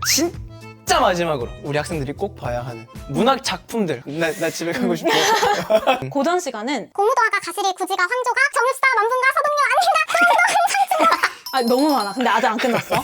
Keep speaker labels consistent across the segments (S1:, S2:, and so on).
S1: 진짜 마지막으로 우리 학생들이 꼭 봐야 하는 문학 작품들. 나 집에 가고 싶어.
S2: 고전 시간은
S3: 공무도화가 가시리 구지가 황조가 정유수다 만분가 서동료 안hin가
S2: 아, 너무 많아. 근데 아직 안 끝났어.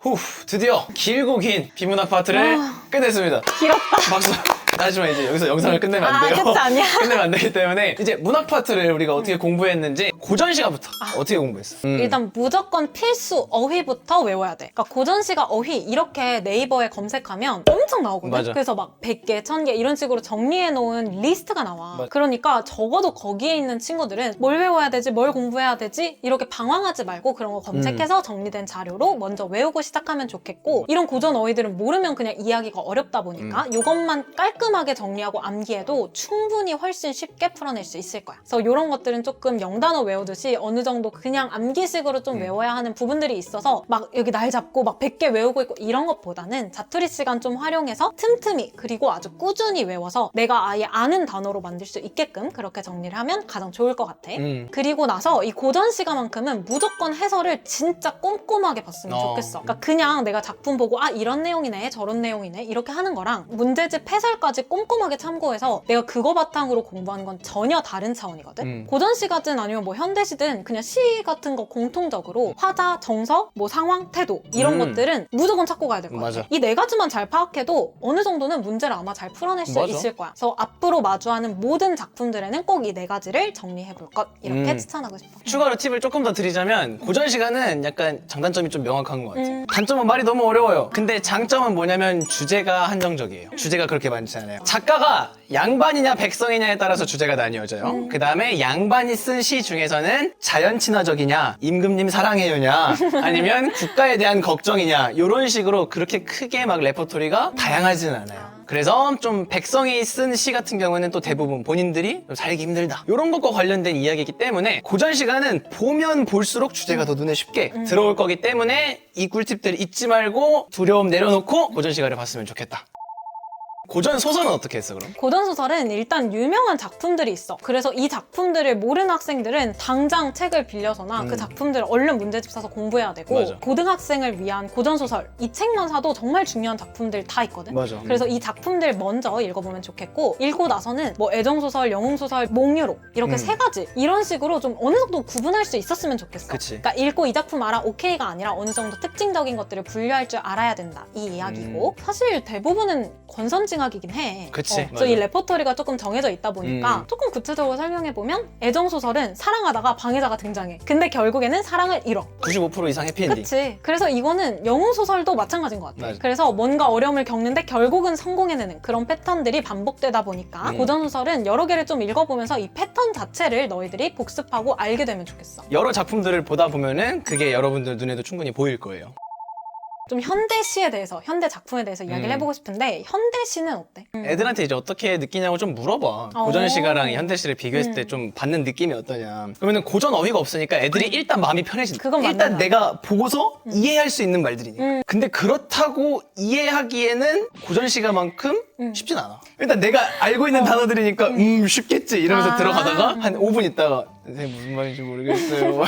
S1: 후, 드디어 길고 긴 비문학 파트를 끝냈습니다.
S2: 길었다.
S1: 박수. 하지만 이제 여기서 영상을 끝내면 안 돼요.
S2: 끝이 아니야.
S1: 끝내면 안 되기 때문에 이제 문학 파트를 우리가 어떻게 공부했는지 고전 시간부터 어떻게 공부했어?
S2: 일단 무조건 필수 어휘부터 외워야 돼. 그러니까 고전시가 어휘 이렇게 네이버에 검색하면 엄청 나오거든.
S1: 맞아.
S2: 그래서 막 100개, 1000개 이런 식으로 정리해 놓은 리스트가 나와.
S1: 맞아.
S2: 그러니까 적어도 거기에 있는 친구들은 뭘 외워야 되지, 뭘 공부해야 되지 이렇게 방황하지 말고 그런 거 검색해서 정리된 자료로 먼저 외우고 시작하면 좋겠고, 이런 고전 어휘들은 모르면 그냥 이해하기가 어렵다 보니까 이것만 깔끔하게 정리하고 암기해도 충분히 훨씬 쉽게 풀어낼 수 있을 거야. 그래서 이런 것들은 조금 영단어 외우듯이 어느 정도 그냥 암기식으로 좀 외워야 하는 부분들이 있어서 막 여기 날 잡고 막 100개 외우고 있고 이런 것보다는 자투리 시간 좀 활용해서 틈틈이 그리고 아주 꾸준히 외워서 내가 아예 아는 단어로 만들 수 있게끔 그렇게 정리를 하면 가장 좋을 것 같아. 그리고 나서 이 고전 시간만큼은 무조건 해설을 진짜 꼼꼼하게 봤으면 좋겠어. 그러니까 그냥 내가 작품 보고 아 이런 내용이네 저런 내용이네 이렇게 하는 거랑 문제집 해설까지 꼼꼼하게 참고해서 내가 그거 바탕으로 공부하는 건 전혀 다른 차원이거든. 고전 시가든 아니면 뭐 현대 시든 그냥 시 같은 거 공통적으로 화자, 정서, 뭐 상황, 태도 이런 것들은 무조건 찾고 가야 될 것 같아. 이 네 가지만 잘 파악해도 어느 정도는 문제를 아마 잘 풀어낼 수 있을 거야. 그래서 앞으로 마주하는 모든 작품들에는 꼭 이 네 가지를 정리해 볼 것 이렇게 추천하고 싶어.
S1: 추가로 팁을 조금 더 드리자면 고전 시간은 약간 장단점이 좀 명확한 것 같아요. 단점은 말이 너무 어려워요. 근데 장점은 뭐냐면 주제가 한정적이에요. 주제가 그렇게 많지 않아요. 작가가 양반이냐 백성이냐에 따라서 주제가 나뉘어져요. 그 다음에 양반이 쓴 시 중에서는 자연 친화적이냐 임금님 사랑해요냐 아니면 국가에 대한 걱정이냐 이런 식으로 그렇게 크게 막 레퍼토리가 다양하지는 않아요. 그래서 좀 백성이 쓴 시 같은 경우는 또 대부분 본인들이 좀 살기 힘들다 이런 것과 관련된 이야기이기 때문에 고전 시간은 보면 볼수록 주제가 더 눈에 쉽게 들어올 거기 때문에 이 꿀팁들 잊지 말고 두려움 내려놓고 고전 시간을 봤으면 좋겠다. 고전 소설은 어떻게 했어 그럼?
S2: 고전 소설은 일단 유명한 작품들이 있어. 그래서 이 작품들을 모르는 학생들은 당장 책을 빌려서나 그 작품들을 얼른 문제집 사서 공부해야 되고,
S1: 맞아.
S2: 고등학생을 위한 고전 소설 이 책만 사도 정말 중요한 작품들 다 있거든.
S1: 맞아.
S2: 그래서 이 작품들 먼저 읽어보면 좋겠고, 읽고 나서는 뭐 애정소설, 영웅소설, 몽유록 이렇게 세 가지 이런 식으로 좀 어느 정도 구분할 수 있었으면 좋겠어.
S1: 그치.
S2: 그러니까 읽고 이 작품 알아 오케이가 아니라 어느 정도 특징적인 것들을 분류할 줄 알아야 된다 이 이야기고, 사실 대부분은 권선징악이긴 해.
S1: 그치,
S2: 그래서 이
S1: 맞아.
S2: 레퍼토리가 조금 정해져 있다 보니까 조금 구체적으로 설명해보면 애정소설은 사랑하다가 방해자가 등장해. 근데 결국에는 사랑을 잃어.
S1: 95% 이상 해피엔딩.
S2: 그치. 그래서 이거는 영웅소설도 마찬가지인 것 같아.
S1: 맞아.
S2: 그래서 뭔가 어려움을 겪는데 결국은 성공해내는 그런 패턴들이 반복되다 보니까 고전소설은 여러 개를 좀 읽어보면서 이 패턴 자체를 너희들이 복습하고 알게 되면 좋겠어.
S1: 여러 작품들을 보다 보면은 그게 여러분들 눈에도 충분히 보일 거예요.
S2: 좀 현대시에 대해서, 현대 작품에 대해서 이야기를 해보고 싶은데 현대시는 어때?
S1: 애들한테 이제 어떻게 느끼냐고 좀 물어봐. 고전 시가랑 현대 시를 비교했을 때 좀 받는 느낌이 어떠냐. 그러면은 고전 어휘가 없으니까 애들이 일단 마음이 편해진다.
S2: 그건 맞는
S1: 일단
S2: 말이야.
S1: 내가 보고서 이해할 수 있는 말들이니까. 근데 그렇다고 이해하기에는 고전 시가만큼 쉽진 않아. 일단 내가 알고 있는 단어들이니까 쉽겠지 이러면서 들어가다가 한 5분 있다가 선생님 무슨 말인지 모르겠어요.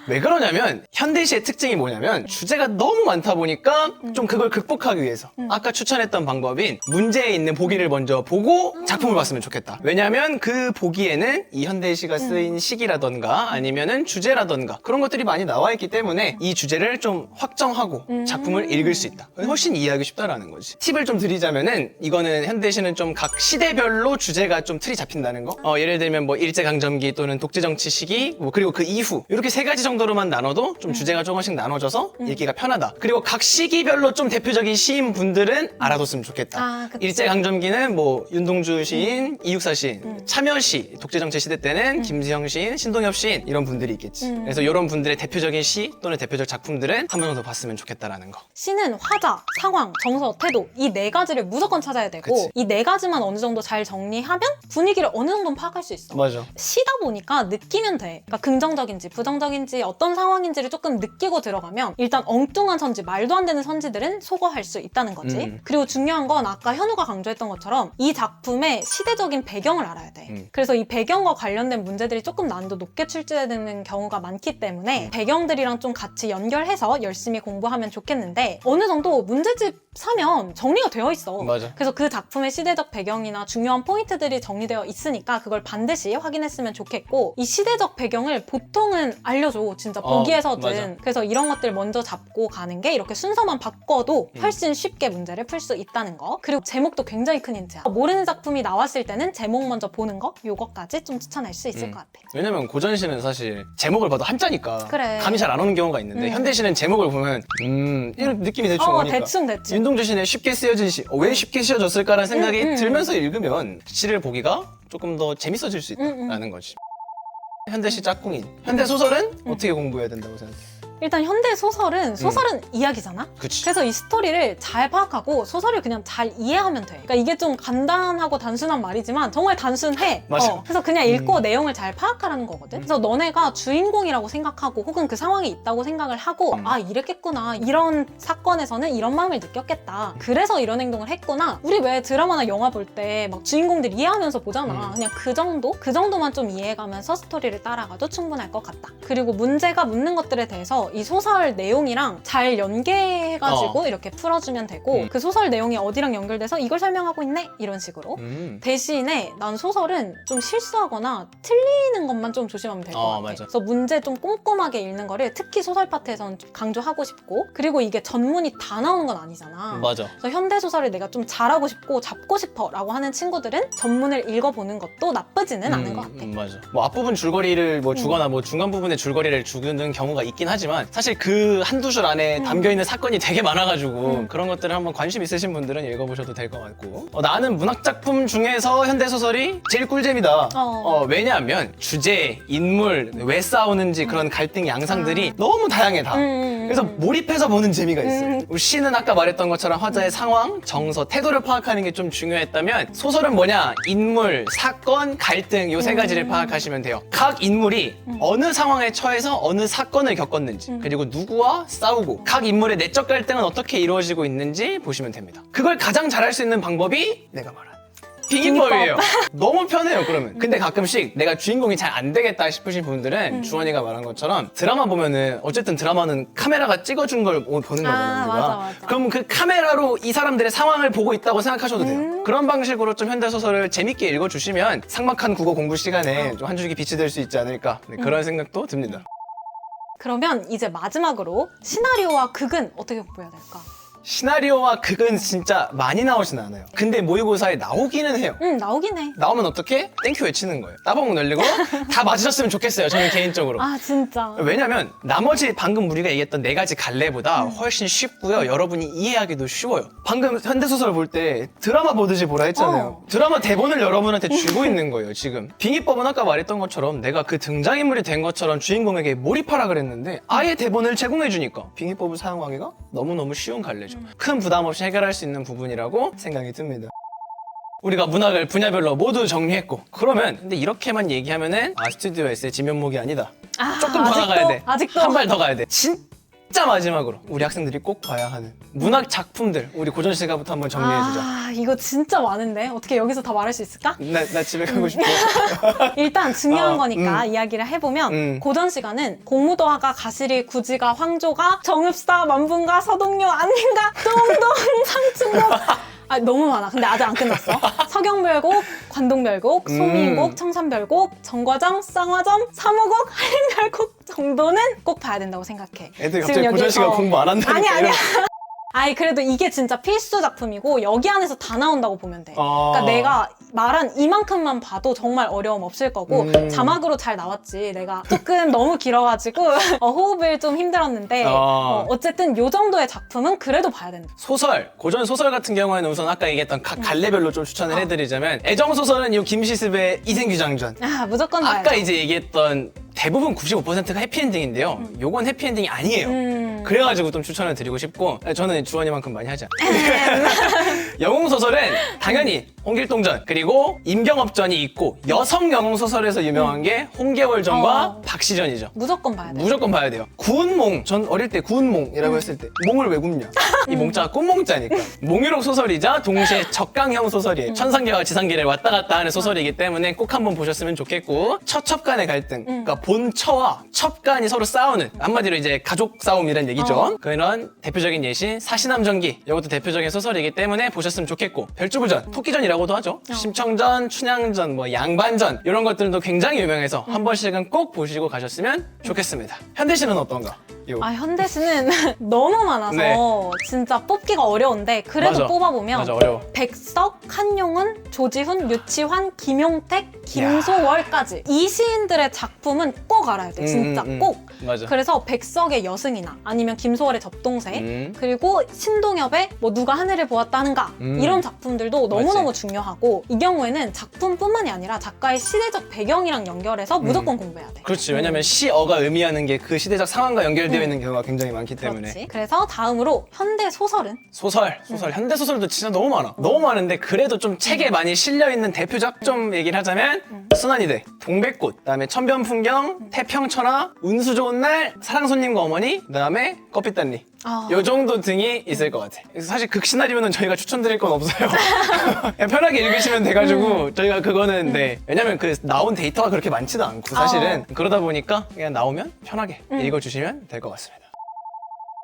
S1: 왜 그러냐면 현대시의 특징이 뭐냐면 주제가 너무 많다 보니까 좀 그걸 극복하기 위해서 아까 추천했던 방법인 문제에 있는 보기를 먼저 보고 작품을 봤으면 좋겠다. 왜냐면 그 보기에는 이 현대시가 쓰인 시기라던가 아니면은 주제라던가 그런 것들이 많이 나와 있기 때문에 이 주제를 좀 확정하고 작품을 읽을 수 있다. 훨씬 이해하기 쉽다라는 거지. 팁을 좀 드리자면은 이거는 현대시는 좀 각 시대별로 주제가 좀 틀이 잡힌다는 거. 예를 들면 뭐 일제강점기 또는 독재정치 시기 뭐 그리고 그 이후 이렇게 세 가지 정도로만 나눠도 좀 주제가 조금씩 나눠져서 읽기가 편하다. 그리고 각 시기별로 좀 대표적인 시인분들은 알아뒀으면 좋겠다.
S2: 그치.
S1: 일제강점기는 뭐 윤동주 시인, 이육사 시인, 참여시, 독재정치 시대 때는 김수영 시인, 신동엽 시인 이런 분들이 있겠지. 그래서 이런 분들의 대표적인 시 또는 대표적 작품들은 한 번 정도 봤으면 좋겠다라는 거.
S2: 시는 화자, 상황, 정서, 태도 이 네 가지를 무조건 찾아야 되고
S1: 그치.
S2: 이 네 가지만 어느 정도 잘 정리하면 분위기를 어느 정도는 파악할 수 있어.
S1: 맞아.
S2: 시다 보니까 느끼면 돼. 그러니까 긍정적인지 부정적인지 현실이 어떤 상황인지를 조금 느끼고 들어가면 일단 엉뚱한 선지, 말도 안 되는 선지들은 소거할 수 있다는 거지. 그리고 중요한 건 아까 현우가 강조했던 것처럼 이 작품의 시대적인 배경을 알아야 돼. 그래서 이 배경과 관련된 문제들이 조금 난이도 높게 출제되는 경우가 많기 때문에 배경들이랑 좀 같이 연결해서 열심히 공부하면 좋겠는데 어느 정도 문제집 사면 정리가 되어 있어.
S1: 맞아.
S2: 그래서 그 작품의 시대적 배경이나 중요한 포인트들이 정리되어 있으니까 그걸 반드시 확인했으면 좋겠고 이 시대적 배경을 보통은 알려줘. 진짜 보기에서든.
S1: 맞아.
S2: 그래서 이런 것들 먼저 잡고 가는 게 이렇게 순서만 바꿔도 훨씬 쉽게 문제를 풀 수 있다는 거. 그리고 제목도 굉장히 큰 힌트야. 모르는 작품이 나왔을 때는 제목 먼저 보는 거 요거까지 좀 추천할 수 있을 것 같아.
S1: 왜냐면 고전시는 사실 제목을 봐도 한자니까
S2: 그래.
S1: 감이 잘 안 오는 경우가 있는데 현대시는 제목을 보면 이런 느낌이 대충 오니까
S2: 대충.
S1: 윤동주 시는 쉽게 쓰여진 시, 왜 쉽게 쓰여졌을까라는 생각이 들면서 읽으면 시를 보기가 조금 더 재밌어질 수 있다는 거지. 현대시 짝꿍인 현대 소설은 어떻게 공부해야 된다고 생각해?
S2: 일단 현대 소설은 이야기잖아?
S1: 그치.
S2: 그래서 이 스토리를 잘 파악하고 소설을 그냥 잘 이해하면 돼. 그러니까 이게 좀 간단하고 단순한 말이지만 정말 단순해.
S1: 맞아.
S2: 그래서 그냥 읽고 내용을 잘 파악하라는 거거든. 그래서 너네가 주인공이라고 생각하고 혹은 그 상황이 있다고 생각을 하고 아 이랬겠구나. 이런 사건에서는 이런 마음을 느꼈겠다. 그래서 이런 행동을 했구나. 우리 왜 드라마나 영화 볼 때 막 주인공들 이해하면서 보잖아. 그냥 그 정도만 좀 이해해가면서 스토리를 따라가도 충분할 것 같다. 그리고 문제가 묻는 것들에 대해서 이 소설 내용이랑 잘 연계해가지고 이렇게 풀어주면 되고 그 소설 내용이 어디랑 연결돼서 이걸 설명하고 있네? 이런 식으로. 대신에 난 소설은 좀 실수하거나 틀리는 것만 좀 조심하면 될 것 같아.
S1: 맞아.
S2: 그래서 문제 좀 꼼꼼하게 읽는 거를 특히 소설 파트에서는 좀 강조하고 싶고 그리고 이게 전문이 다 나오는 건 아니잖아.
S1: 맞아.
S2: 그래서 현대소설을 내가 좀 잘하고 싶고 잡고 싶어 라고 하는 친구들은 전문을 읽어보는 것도 나쁘지는 않은 것 같아.
S1: 맞아. 뭐 앞부분 줄거리를 뭐 주거나 뭐 중간 부분에 줄거리를 주는 경우가 있긴 하지만 사실 그 한두 줄 안에 담겨있는 사건이 되게 많아가지고 그런 것들을 한번 관심 있으신 분들은 읽어보셔도 될 것 같고 나는 문학작품 중에서 현대소설이 제일 꿀잼이다. 왜냐하면 주제, 인물, 왜 싸우는지 그런 갈등 양상들이 너무 다양해 다. 그래서 몰입해서 보는 재미가 있어. 우리 시는 아까 말했던 것처럼 화자의 상황, 정서, 태도를 파악하는 게 좀 중요했다면 소설은 뭐냐? 인물, 사건, 갈등 요 세 가지를 파악하시면 돼요. 각 인물이 어느 상황에 처해서 어느 사건을 겪었는지 그리고 누구와 싸우고 각 인물의 내적 갈등은 어떻게 이루어지고 있는지 보시면 됩니다. 그걸 가장 잘할 수 있는 방법이 내가 말한 빙의법이에요. 너무 편해요, 그러면. 근데 가끔씩 내가 주인공이 잘 안 되겠다 싶으신 분들은 주원이가 말한 것처럼 드라마 보면은 어쨌든 드라마는 카메라가 찍어준 걸 보는 거잖아요, 우리가.
S2: 맞아.
S1: 그럼 그 카메라로 이 사람들의 상황을 보고 있다고 생각하셔도 돼요. 그런 방식으로 좀 현대소설을 재밌게 읽어주시면 삭막한 국어 공부 시간에 좀 한 줄기 빛이 될 수 있지 않을까 그런 생각도 듭니다.
S2: 그러면 이제 마지막으로 시나리오와 극은 어떻게 공부해야 될까?
S1: 시나리오와 극은 진짜 많이 나오진 않아요. 근데 모의고사에 나오기는 해요.
S2: 나오긴 해.
S1: 나오면 어떻게? 땡큐 외치는 거예요. 따봉 날리고 다 맞으셨으면 좋겠어요. 저는 개인적으로.
S2: 아 진짜.
S1: 왜냐면 나머지 방금 우리가 얘기했던 네 가지 갈래보다 훨씬 쉽고요. 여러분이 이해하기도 쉬워요. 방금 현대소설 볼 때 드라마 보듯이 보라 했잖아요. 드라마 대본을 여러분한테 주고 있는 거예요, 지금. 빙의법은 아까 말했던 것처럼 내가 그 등장인물이 된 것처럼 주인공에게 몰입하라 그랬는데 아예 대본을 제공해주니까 빙의법을 사용하기가 너무너무 쉬운 갈래죠. 큰 부담 없이 해결할 수 있는 부분이라고 생각이 듭니다. 우리가 문학을 분야별로 모두 정리했고 그러면 근데 이렇게만 얘기하면은 스튜디오 S의 지면목이 아니다. 조금 더 나가야 돼.
S2: 아직도?
S1: 한 발 더 가야 돼. 진짜 마지막으로 우리 학생들이 꼭 봐야 하는 문학 작품들 우리 고전 시가부터 한번 정리해주자.
S2: 이거 진짜 많은데 어떻게 여기서 다 말할 수 있을까?
S1: 나 집에 가고 싶어.
S2: 일단 중요한 거니까 이야기를 해보면 고전 시간은 공무도화가 가시리 구지가 황조가 정읍사 만분가 서동료 안림가 똥동 상충곡 너무 많아. 근데 아직 안 끝났어. 서경별곡, 관동별곡, 소미인곡, 청산별곡, 정과점, 쌍화점, 삼호곡, 한림별곡 정도는 꼭 봐야 된다고 생각해.
S1: 애들 갑자기 고전 시간 공부 안 한다니까.
S2: 아니야. 그래도 이게 진짜 필수 작품이고 여기 안에서 다 나온다고 보면 돼. 그러니까 내가 말한 이만큼만 봐도 정말 어려움 없을 거고 자막으로 잘 나왔지. 내가 조금 너무 길어가지고 호흡을 좀 힘들었는데 어쨌든 요 정도의 작품은 그래도 봐야 된다.
S1: 소설, 고전 소설 같은 경우에는 우선 아까 얘기했던 각 갈래별로 좀 추천을 해드리자면 애정소설은 이 김시습의 이생규장전.
S2: 무조건 봐야
S1: 아까
S2: 돼.
S1: 이제 얘기했던 대부분 95%가 해피엔딩인데요. 요건 해피엔딩이 아니에요. 그래가지고 좀 추천을 드리고 싶고 저는 주원이만큼 많이 하지 않아요. 영웅소설은 당연히 홍길동전, 그리고 임경업전이 있고 여성 영웅 소설에서 유명한 게 홍계월전과 박시전이죠.
S2: 무조건 봐야 돼.
S1: 무조건 봐야 돼요. 구운몽. 전 어릴 때 구운몽이라고 했을 때 몽을 왜 굽냐? 이 몽자가 꽃몽자니까. 몽유록 소설이자 동시에 적강형 소설이에요. 천상계와 지상계를 왔다 갔다 하는 소설이기 때문에 꼭 한번 보셨으면 좋겠고 첩간의 갈등. 그러니까 본처와 첩간이 서로 싸우는 한마디로 이제 가족 싸움이란 얘기죠. 그런 대표적인 예시 사시남전기. 이것도 대표적인 소설이기 때문에 보셨으면 좋겠고 별주부전, 토끼전이라고도 하죠. 심청전, 춘향전, 뭐 양반전 이런 것들도 굉장히 유명해서 한 번씩은 꼭 보시고 가셨으면 좋겠습니다. 현대시는 어떤가? 이거.
S2: 아, 현대시는 너무 많아서
S1: 네.
S2: 진짜 뽑기가 어려운데 그래도
S1: 맞아.
S2: 뽑아보면
S1: 맞아, 어려워.
S2: 백석, 한용운, 조지훈, 유치환, 김용택, 김소월까지 이 시인들의 작품은 꼭 알아야 돼. 진짜 꼭.
S1: 맞아.
S2: 그래서 백석의 여승이나 아니면 김소월의 접동새 그리고 신동엽의 뭐 누가 하늘을 보았다는가 이런 작품들도 너무너무 중요하고 이 경우에는 작품뿐만이 아니라 작가의 시대적 배경이랑 연결해서 무조건 공부해야 돼.
S1: 그렇지. 왜냐면 시어가 의미하는 게 그 시대적 상황과 연결되어 있는 경우가 굉장히 많기 때문에.
S2: 그렇지. 그래서 다음으로 현대 소설은
S1: 소설, 현대 소설도 진짜 너무 많아. 너무 많은데 그래도 좀 책에 많이 실려 있는 대표작 좀 얘기를 하자면 순환이대, 동백꽃, 그다음에 천변풍경, 태평천하, 운수 좋은 날, 사랑손님과 어머니, 그다음에 커피단리. 요 정도 등이 있을 것 같아. 그래서 사실 극시나리오는 저희가 추천드릴 건 없어요. 그냥 편하게 읽으시면 돼가지고 저희가 그거는 네. 왜냐면 그 나온 데이터가 그렇게 많지도 않고 사실은 그러다 보니까 그냥 나오면 편하게 읽어주시면 될 것 같습니다.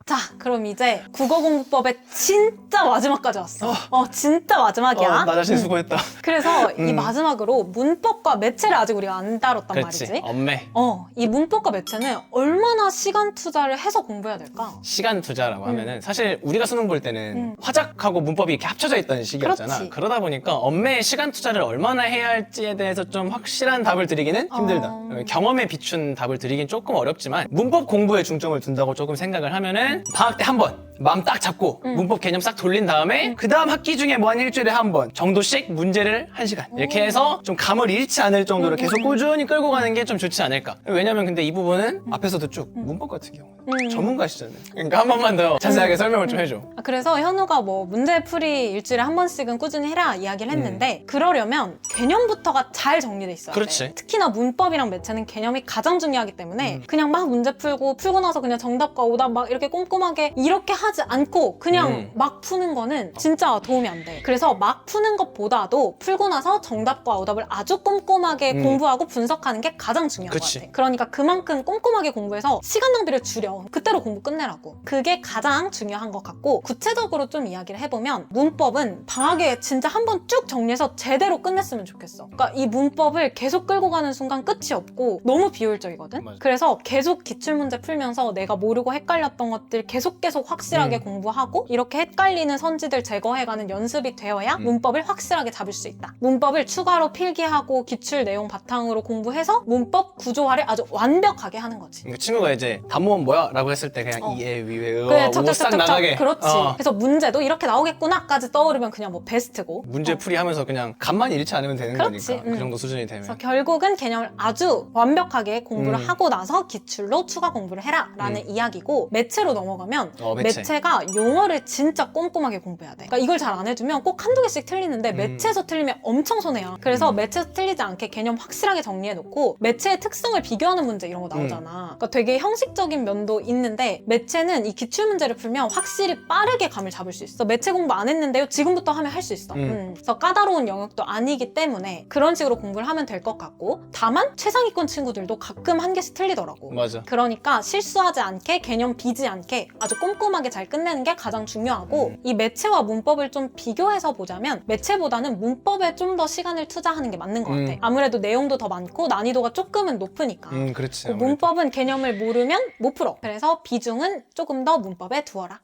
S2: 자, 그럼 이제 국어공부법의 진짜 마지막까지 왔어. 진짜 마지막이야.
S1: 나 자신 수고했다.
S2: 그래서 이 마지막으로 문법과 매체를 아직 우리가 안 다뤘단
S1: 그렇지.
S2: 말이지.
S1: 엄매.
S2: 이 문법과 매체는 얼마나 시간 투자를 해서 공부해야 될까?
S1: 시간 투자라고 하면은 사실 우리가 수능 볼 때는 화작하고 문법이 이렇게 합쳐져 있던 시기였잖아.
S2: 그렇지.
S1: 그러다 보니까 엄매의 시간 투자를 얼마나 해야 할지에 대해서 좀 확실한 답을 드리기는 힘들다. 경험에 비춘 답을 드리긴 조금 어렵지만 문법 공부에 중점을 둔다고 조금 생각을 하면은 방학 때 한 번 마음 딱 잡고 문법 개념 싹 돌린 다음에 그 다음 학기 중에 뭐 한 일주일에 한 번 정도씩 문제를 1시간 이렇게 해서 좀 감을 잃지 않을 정도로 계속 꾸준히 끌고 가는 게 좀 좋지 않을까. 왜냐면 근데 이 부분은 앞에서도 쭉 문법 같은 경우는 전문가시잖아요. 그러니까 한 번만 더 자세하게 설명을 좀 해줘.
S2: 그래서 현우가 뭐 문제풀이 일주일에 한 번씩은 꾸준히 해라 이야기를 했는데 그러려면 개념부터가 잘 정리돼 있어야
S1: 그렇지.
S2: 돼. 특히나 문법이랑 매체는 개념이 가장 중요하기 때문에 그냥 막 문제 풀고 나서 그냥 정답과 오답 막 이렇게 꼼꼼하게 이렇게 하지 않고 그냥 막 푸는 거는 진짜 도움이 안 돼. 그래서 막 푸는 것보다도 풀고 나서 정답과 오답을 아주 꼼꼼하게 공부하고 분석하는 게 가장 중요한 것
S1: 그치.
S2: 같아. 그러니까 그만큼 꼼꼼하게 공부해서 시간 낭비를 줄여. 그때로 공부 끝내라고. 그게 가장 중요한 것 같고 구체적으로 좀 이야기를 해보면 문법은 방학에 진짜 한번 쭉 정리해서 제대로 끝냈으면 좋겠어. 그러니까 이 문법을 계속 끌고 가는 순간 끝이 없고 너무 비효율적이거든.
S1: 맞아.
S2: 그래서 계속 기출문제 풀면서 내가 모르고 헷갈렸던 것들 계속 확실하게 공부하고 이렇게 헷갈리는 선지들 제거해가는 연습이 되어야 문법을 확실하게 잡을 수 있다. 문법을 추가로 필기하고 기출 내용 바탕으로 공부해서 문법 구조화를 아주 완벽하게 하는 거지.
S1: 그 친구가 이제 단모는 뭐야? 라고 했을 때 그냥 이해, 위해,
S2: 그래,
S1: 싹 나가게.
S2: 그렇지. 그래서 문제도 이렇게 나오겠구나까지 떠오르면 그냥 뭐 베스트고.
S1: 문제 풀이 하면서 그냥 간만 잃지 않으면 되는
S2: 그렇지.
S1: 거니까. 그 정도 수준이 되면.
S2: 그래서 결국은 개념을 아주 완벽하게 공부를 하고 나서 기출로 추가 공부를 해라 라는 이야기고 매체로 넘어가면 매체가 용어를 진짜 꼼꼼하게 공부해야 돼. 그러니까 이걸 잘 안 해두면 꼭 한두 개씩 틀리는데 매체에서 틀리면 엄청 손해야. 그래서 매체에서 틀리지 않게 개념 확실하게 정리해놓고 매체의 특성을 비교하는 문제 이런 거 나오잖아. 그러니까 되게 형식적인 면도 있는데 매체는 이 기출문제를 풀면 확실히 빠르게 감을 잡을 수 있어. 매체 공부 안 했는데요? 지금부터 하면 할 수 있어. 그래서 까다로운 영역도 아니기 때문에 그런 식으로 공부를 하면 될 것 같고 다만 최상위권 친구들도 가끔 한 개씩 틀리더라고.
S1: 맞아.
S2: 그러니까 실수하지 않게 개념 비지 않게 아주 꼼꼼하게 잘 끝내는 게 가장 중요하고 이 매체와 문법을 좀 비교해서 보자면 매체보다는 문법에 좀 더 시간을 투자하는 게 맞는 것 같아. 아무래도 내용도 더 많고 난이도가 조금은 높으니까.
S1: 그렇지.
S2: 그 문법은 개념을 모르면 못 풀어. 그래서 비중은 조금 더 문법에 두어라.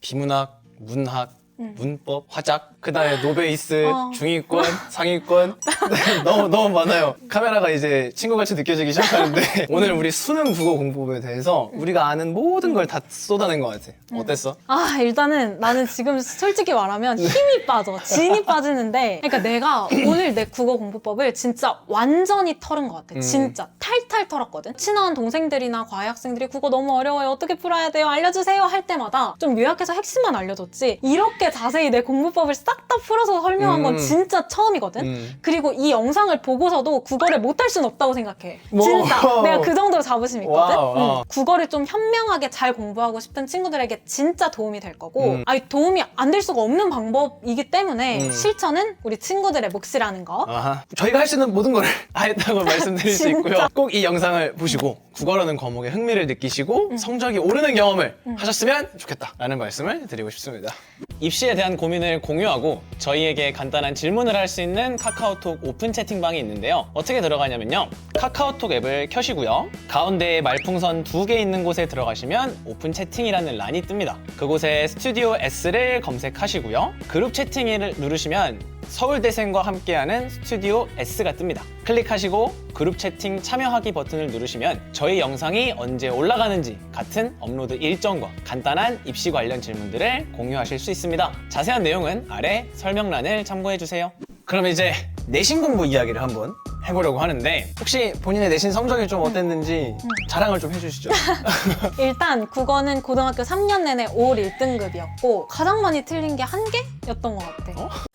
S1: 비문학, 문학, 문법, 화작, 그 다음에 노베이스, 중위권, 상위권 너무 많아요. 카메라가 이제 친구같이 느껴지기 시작하는데 오늘 우리 수능 국어 공부법에 대해서 우리가 아는 모든 걸 다 쏟아낸 것 같아. 어땠어?
S2: 일단은 나는 지금 솔직히 말하면 힘이 빠져. 진이 빠지는데 그러니까 내가 오늘 내 국어 공부법을 진짜 완전히 털은 것 같아. 진짜 탈탈 털었거든. 친한 동생들이나 과외 학생들이 국어 너무 어려워요. 어떻게 풀어야 돼요? 알려주세요 할 때마다 좀 요약해서 핵심만 알려줬지 이렇게 이렇게 자세히 내 공부법을 싹 다 풀어서 설명한 건 진짜 처음이거든. 그리고 이 영상을 보고서도 국어를 못할 순 없다고 생각해. 진짜 내가 그 정도로 자부심 있거든.
S1: 와우.
S2: 국어를 좀 현명하게 잘 공부하고 싶은 친구들에게 진짜 도움이 될 거고 아니 도움이 안 될 수가 없는 방법이기 때문에 실천은 우리 친구들의 몫이라는 거.
S1: 아하. 저희가 할 수 있는 모든 걸 다 했다고 말씀드릴 수
S2: 진짜.
S1: 있고요. 꼭 이 영상을 보시고 국어라는 과목에 흥미를 느끼시고 성적이 오르는 경험을 하셨으면 좋겠다라는 말씀을 드리고 싶습니다.
S4: 입시에 대한 고민을 공유하고 저희에게 간단한 질문을 할 수 있는 카카오톡 오픈 채팅방이 있는데요. 어떻게 들어가냐면요. 카카오톡 앱을 켜시고요. 가운데에 말풍선 2개 있는 곳에 들어가시면 오픈 채팅이라는 란이 뜹니다. 그곳에 스튜디오 S를 검색하시고요. 그룹 채팅을 누르시면 서울대생과 함께하는 스튜디오 S가 뜹니다. 클릭하시고 그룹 채팅 참여하기 버튼을 누르시면 저희 영상이 언제 올라가는지 같은 업로드 일정과 간단한 입시 관련 질문들을 공유하실 수 있습니다. 자세한 내용은 아래 설명란을 참고해주세요.
S1: 그럼 이제 내신 공부 이야기를 한번 해보려고 하는데 혹시 본인의 내신 성적이 좀 어땠는지 자랑을 좀 해주시죠.
S2: 일단 국어는 고등학교 3년 내내 올 1등급이었고 가장 많이 틀린 게 1개였던 것 같아.